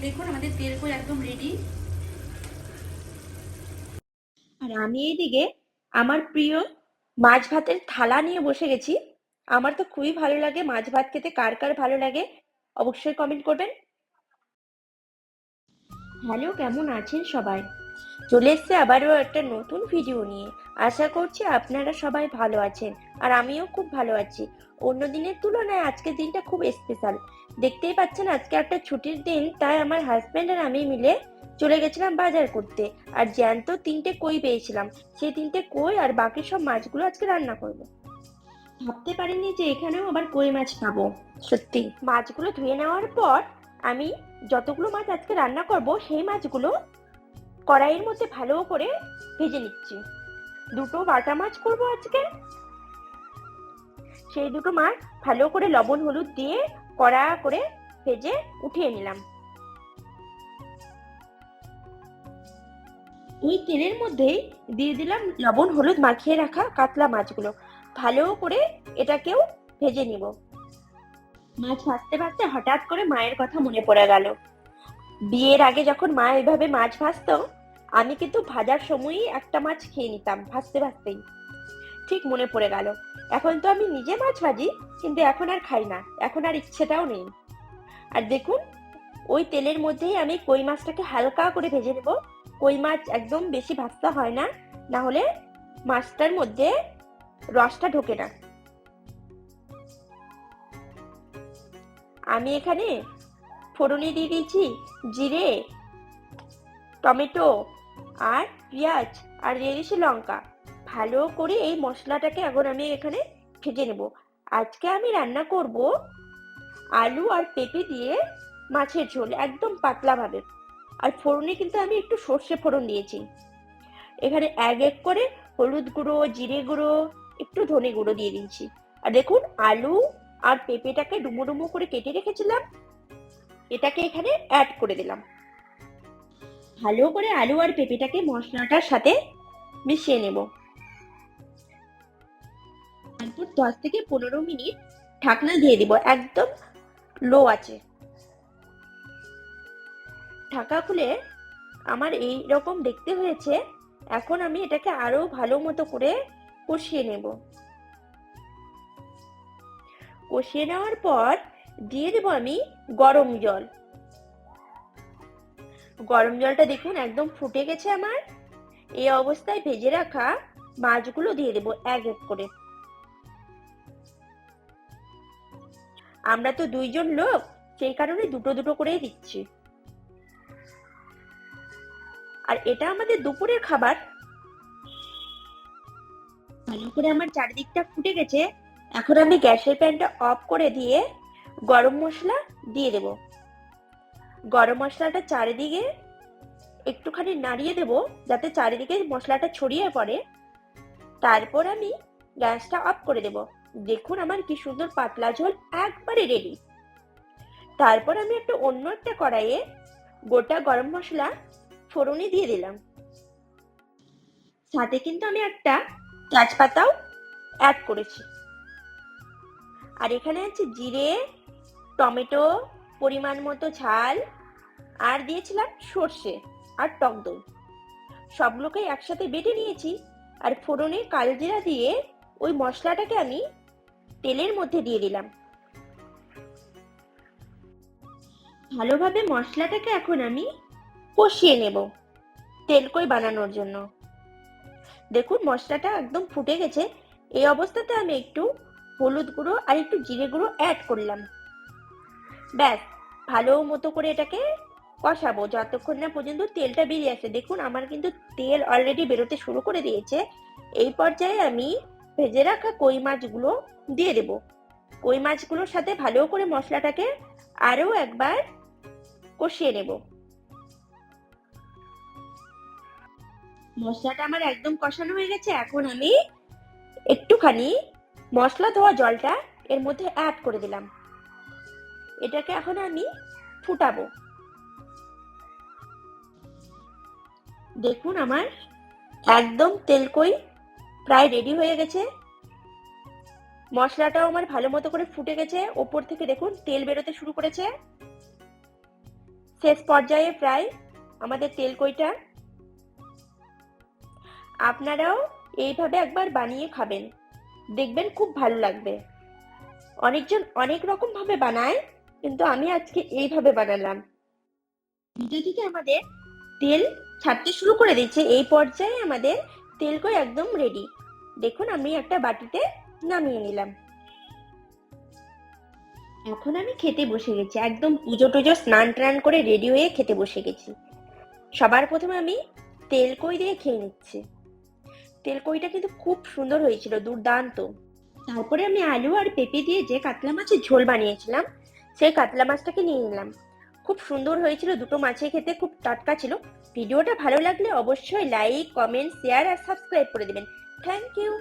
দেখুন আমাদের তেল কই একদম রেডি। আর আমি এইদিকে আমার প্রিয় মাছ ভাতের থালা নিয়ে বসে গেছি। আমার তো খুবই ভালো লাগে মাছ ভাত খেতে। কার কার ভালো লাগে অবশ্যই কমেন্ট করবেন। হ্যালো, কেমন আছেন সবাই? চলে এসছে আবারও একটা নতুন ভিডিও নিয়ে। আশা করছি আপনারা সবাই ভালো আছেন, আর আমিও খুব ভালো আছি। অন্য দিনের তুলনায় আজকের দিনটা খুব স্পেশাল। দেখতেই পাচ্ছেন আজকে একটা ছুটির দিন, তাই আমার হাজবেন্ড আর আমি মিলে চলে গেছিলাম বাজার করতে। আর জ্যান্ত 3টে কই পেয়েছিলাম। সেই 3টে কই আর বাকি সব মাছগুলো আজকে রান্না করবো। ভাবতে পারিনি যে এখানেও আবার কই মাছ পাবো। সত্যি মাছগুলো ধুয়ে নেওয়ার পর আমি যতগুলো মাছ আজকে রান্না করব সেই মাছগুলো কড়াইয়ের মধ্যে ভালো করে ভেজে নিচ্ছি। দুটো বাটা মাছ করব আজকে। সেই দুটো মাছ ভালো করে লবণ হলুদ দিয়ে কড়া করে ভেজে উঠিয়ে নিলাম। ওই তেলের মধ্যেই দিয়ে দিলাম লবণ হলুদ মাখিয়ে রাখা কাতলা মাছগুলো। ভালো করে এটাকেও ভেজে নিব। মাছ ভাজতে ভাজতে হঠাৎ করে মায়ের কথা মনে পড়ে গেল। বিয়ের আগে যখন মা এভাবে মাছ ভাজতো, আমি কিন্তু ভাজার সময়ই একটা মাছ খেয়ে নিতাম ভাজতে ভাজতেই। ঠিক মনে পড়ে গেল। এখন তো আমি নিজে মাছ ভাজি, কিন্তু এখন আর খাই না, এখন আর ইচ্ছেটাও নেই। আর দেখুন, ওই তেলের মধ্যেই আমি কই মাছটাকে হালকা করে ভেজে নেব। কই মাছ একদম বেশি ভাজতে হয় না, না হলে মাছটার মধ্যে রসটা ঢোকে না। আমি এখানে ফোড়নে দিয়ে দিয়েছি জিরে, টমেটো আর পেঁয়াজ আর দিয়ে দিয়েছি লঙ্কা। ভালো করে এই মশলাটাকে এখন আমি এখানে ভেজে নেব। আজকে আমি রান্না করব আলু আর পেঁপে দিয়ে মাছের ঝোল, একদম পাতলা ভাবে। আর ফোড়নে কিন্তু আমি একটু সর্ষে ফোড়ন দিয়েছি। এখানে এক এক করে হলুদ গুঁড়ো, জিরে গুঁড়ো, একটু ধনে গুঁড়ো দিয়ে দিচ্ছি। আর দেখুন, আলু আর পেঁপেটাকে ডুমো ডুমো করে কেটে রেখেছিলাম, এটাকে এখানে অ্যাড করে দিলাম। ভালো করে আলু আর পেঁপেটাকে মশলাটার সাথে মিশিয়ে নেব। তারপর 10 থেকে 15 মিনিট ঢাকনা দিয়ে দিব, একদম লো আছে। ঢাকা খুলে আমার এই রকম দেখতে হয়েছে। এখন আমি এটাকে আরো ভালো মতো করে কষিয়ে নেব। কষিয়ে নেওয়ার পর দিয়ে দেব আমি গরম জল। গরম জলটা দেখুন একদম ফুটে গেছে আমার। এই অবস্থায় ভেজে রাখা মাছগুলো দিয়ে দেব এক এক করে। আমরা তো 2জন লোক, সেই কারণে দুটো দুটো করেই দিচ্ছি। আর এটা আমাদের দুপুরের খাবার। ভালো করে আমার চারিদিকটা ফুটে গেছে। এখন আমি গ্যাসের প্যানটা অফ করে দিয়ে গরম মশলা দিয়ে দেব। গরম মশলাটা চারিদিকে একটুখানি নাড়িয়ে দেব, যাতে চারিদিকে মশলাটা ছড়িয়ে পড়ে। তারপর আমি গ্যাসটা অফ করে দেব। দেখুন আমার কি সুন্দর পাতলা ঝোল একবারে রেডি। তারপর আমি অন্য একটা কড়াইয়ে গোটা গরম মশলা ফোড়নে দিয়ে দিলাম। সাথে কিন্তু আমি একটা তেজপাতাও অ্যাড করেছি। আর এখানে আছে জিরে, টমেটো, পরিমাণ মতো ঝাল, আর দিয়েছিলাম সর্ষে আর টক দই। সবগুলোকে একসাথে বেটে নিয়েছি। আর ফোড়নে কালজিরা দিয়ে ওই মশলাটাকে আমি তেলের মধ্যে দিয়ে দিলাম। ভালোভাবে মশলাটাকে এখন আমি কষিয়ে নেব তেলকই বানানোর জন্য। দেখুন মশলাটা একদম ফুটে গেছে। এই অবস্থাতে আমি একটু হলুদ গুঁড়ো আর একটু জিরে গুঁড়ো অ্যাড করলাম। ব্যাস, ভালো মতো করে এটাকে কষাবো যতক্ষণ না পর্যন্ত তেলটা বেরিয়ে আসে। দেখুন আমার কিন্তু তেল অলরেডি বেরোতে শুরু করে দিয়েছে। এই পর্যায়ে আমি ভেজে রাখা কই মাছগুলো দিয়ে দেব। কই মাছগুলোর সাথে ভালো করে মশলাটাকে আরো একবার কষিয়ে নেব। মশলাটা আমার একদম কষানো হয়ে গেছে। এখন আমি একটুখানি মশলা ধোয়া জলটা এর মধ্যে অ্যাড করে দিলাম। এটাকে এখন আমি ফুটাবো। দেখুন আমার একদম তেলকই প্রায় রেডি হয়ে গেছে। মশলাটাও আমার ভালো মতো করে ফুটে গেছে। ওপর থেকে দেখুন তেল বেরোতে শুরু করেছে। শেষ পর্যায়ে প্রায় আমাদের তেলকইটা। আপনারাও এইভাবে একবার বানিয়ে খাবেন, দেখবেন খুব ভালো লাগবে। অনেকজন অনেক রকম ভাবে বানায়, কিন্তু আমি আজকে এইভাবে বানালাম। এটা থেকে আমাদের তেল ছাড়তে শুরু করে দিচ্ছে। এই পর্যায়ে আমাদের তেলকই একদম রেডি। দেখুন আমি একটা বাটিতে নামিয়ে নিলাম। এখন আমি খেতে বসে গেছি, একদম পুজো টুজো স্নান টান করে রেডি হয়ে খেতে বসে গেছি। সবার প্রথমে আমি তেলকই দিয়ে খেয়ে নিচ্ছি। তেলকইটা কিন্তু খুব সুন্দর হয়েছিল, দুর্দান্ত। তারপরে আমি আলু আর পেঁপে দিয়ে যে কাতলা মাছের ঝোল বানিয়েছিলাম, সেই কাতলা মাছটাকে নিয়ে নিলাম। খুব সুন্দর হয়েছিল, দুটো মাছে খেতে খুব টাটকা ছিল। ভিডিওটা ভালো লাগলে অবশ্যই লাইক, কমেন্ট, শেয়ার আর সাবস্ক্রাইব করে দেবেন। Thank you.